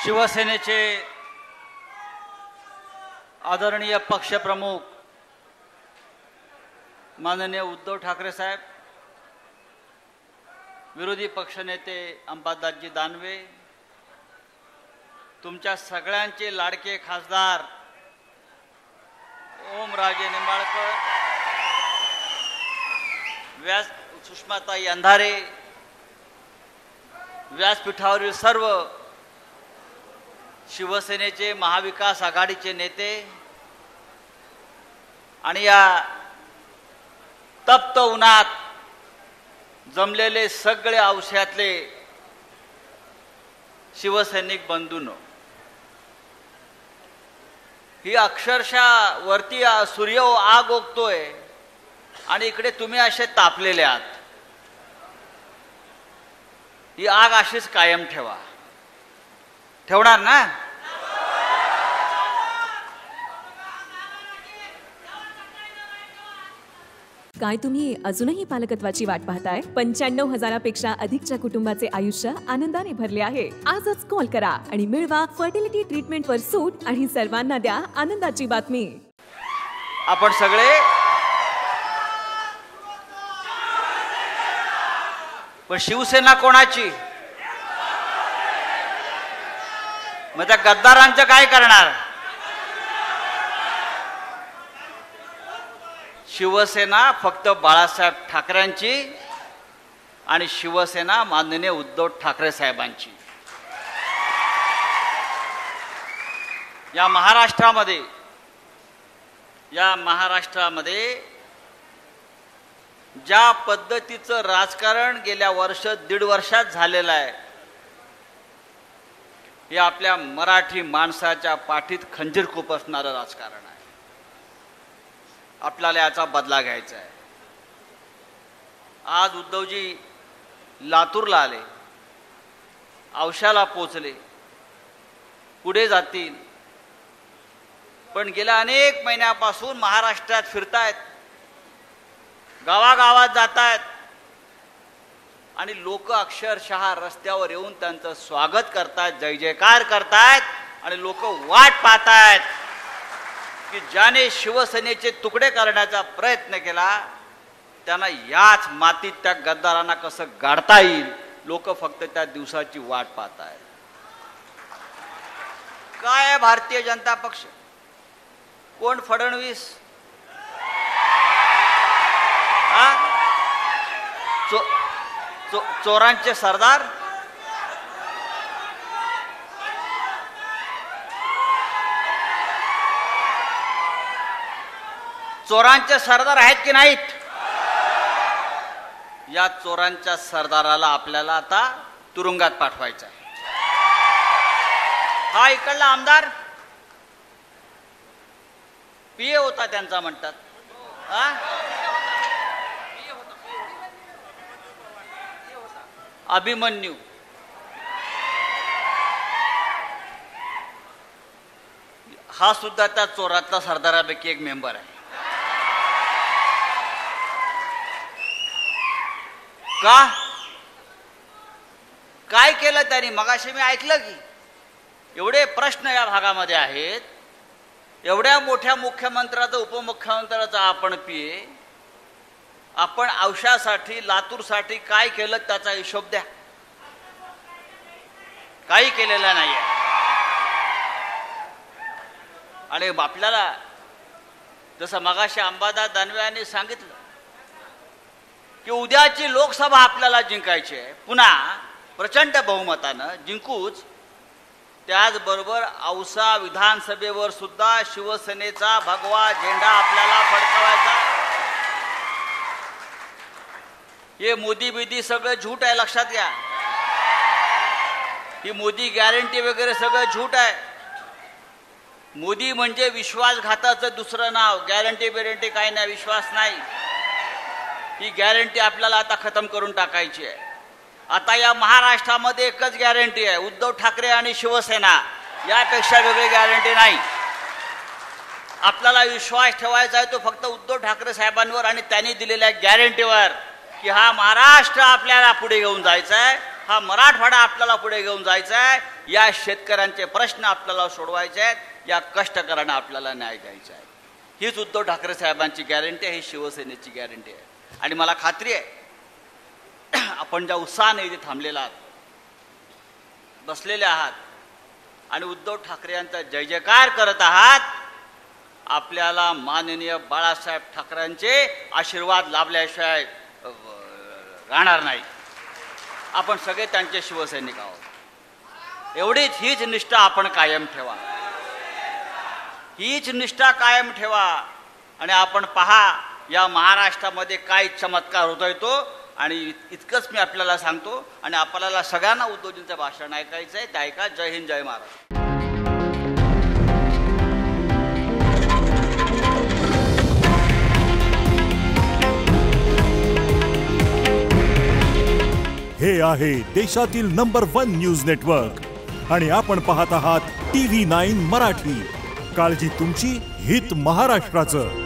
शिवसेनेचे आदरणीय पक्षप्रमुख माननीय उद्धव ठाकरे साहेब, विरोधी पक्षनेते अंबादासजी दानवे, तुमच्या सगळ्यांचे लाडके खासदार ओमराजे निंबाळकर, सुषमाताई अंधारे, व्यासपीठावरील सर्व शिवसेनेचे महाविकास आघाडीचे नेते आणि या तप्त उन्हात जमलेले सगळे औषधातले शिवसैनिक बंधूंनो, ही अक्षरशः वरती सूर्य आग ओकतोय आणि इकडे तुम्ही असे तापलेले आहात. ही आग अशीच कायम ठेवणार ना? काय तुम्ही अजूनही पालकत्वाची वाट पाहताय? 95,000पेक्षा अधिकच्या कुटुंबाचे आयुष्य आनंदाने भरले आहे. आजच कॉल करा आणि मिळवा फर्टिलिटी ट्रीटमेंटवर सूट आणि सर्वांना द्या आनंदाची बातमी. आपण सगळे पण शिवसेना कोणाची? मग त्या गद्दारांचं काय करणार? शिवसेना फक्त बाळासाहेब ठाकरेंची आणि शिवसेना माननीय उद्धव ठाकरे साहेबांची. या महाराष्ट्रामध्ये ज्या पद्धतीचं राजकारण गेल्या दीड वर्षात झालेलं आहे, हे आपल्या मराठी माणसाच्या पाठीत खंजीर खुपसणारं राजकारण आहे. आपल्याला याचा बदला घ्यायचा आहे. आज उद्धवजी लातूरला आले, औशाला पोचले, पुढे जातील, पण गेल्या अनेक महिन्यापासून महाराष्ट्रात फिरतायत, गावागावात जातायत आणि लोक अक्षरशः रस्त्यावर येऊन त्यांचं स्वागत करतायत, जय जयकार करतायत आणि लोक वाट पाहतायत की ज्याने शिवसेनेचे तुकडे करण्याचा प्रयत्न केला त्यांना याच मातीत त्या गद्दारांना कसं गाडता येईल. लोक फक्त त्या दिवसाची वाट पाहतायत. काय भारतीय जनता पक्ष? कोण फडणवीस? चोरांचे सरदार? चोरांचे सरदार आहेत की नाहीत? या चोरांच्या सरदाराला आपल्याला आता तुरुंगात पाठवायचं आहे. हा इकडला आमदार पीए होता त्यांचा म्हणतात. अभिमन्यू हा सुद्धा त्या चोरातला सरदारापैकी एक मेंबर आहे. का? काय केलं त्यांनी? मगाशी मी ऐकलं की एवढे प्रश्न या भागामध्ये आहेत, एवढ्या मोठ्या मुख्यमंत्र्याचा उपमुख्यमंत्र्याचा आपण पीए, आपण औषधासाठी लातूरसाठी काय केलं त्याचा हिशोब द्या. काही केलेलं नाहीये. आणि आपल्याला जसं मगाशी अंबादास दानवे यांनी सांगितलं की उद्याची लोकसभा आपल्याला जिंकायची आहे, पुन्हा प्रचंड बहुमतानं जिंकूच. त्याचबरोबर औसा विधानसभेवर सुद्धा शिवसेनेचा भगवा झेंडा आपल्याला फडकवायचा. हे मोदी बिदी सगळं झूट आहे, लक्षात घ्या. ही मोदी गॅरंटी वगैरे सगळं झूट आहे. मोदी म्हणजे विश्वासघाताचं दुसरं नाव. गॅरंटी बिरंटी काही नाही, विश्वास नाही. ही गॅरंटी आपल्याला आता खतम करून टाकायची आहे. आता या महाराष्ट्रामध्ये एकच गॅरंटी आहे, उद्धव ठाकरे आणि शिवसेना. यापेक्षा वेगळी गॅरंटी नाही. आपल्याला विश्वास ठेवायचा आहे तो फक्त उद्धव ठाकरे साहेबांवर आणि त्यांनी दिलेल्या गॅरंटीवर की हा महाराष्ट्र आपल्याला पुढे घेऊन जायचा आहे. हा मराठवाडा आपल्याला पुढे घेऊन जायचा आहे, या शेतकऱ्यांचे प्रश्न आपल्याला सोडवायचे आहेत, या कष्टकऱ्यांना आपल्याला न्याय द्यायचा आहे. हीच उद्धव ठाकरे साहेबांची गॅरंटी आहे, ही शिवसेनेची गॅरंटी आहे. आणि मला खात्री आहे आपण ज्या उत्साहाने इथे थांबलेला आहात, बसलेले आहात आणि उद्धव ठाकरे यांचा जय जयकार करत आहात, आपल्याला माननीय बाळासाहेब ठाकरेंचे आशीर्वाद लाभल्याशिवाय राहणार नाही. आपण सगळे त्यांचे शिवसैनिक आहोत. एवढीच हीच निष्ठा आपण कायम ठेवा, हीच निष्ठा कायम ठेवा. आणि आपण पहा या महाराष्ट्रामध्ये काय चमत्कार होतोय तो. आणि इतकंच मी आपल्याला सांगतो. आणि आपल्याला सगळ्यांना उद्धवजींचं भाषण ऐकायचं आहे, ते ऐका. जय हिंद, जय महाराष्ट्र. हे आहे देशातील नंबर 1 न्यूज नेटवर्क आणि आपण पाहत आहात TV9 मराठी. काळजी तुमची, हित महाराष्ट्राचं.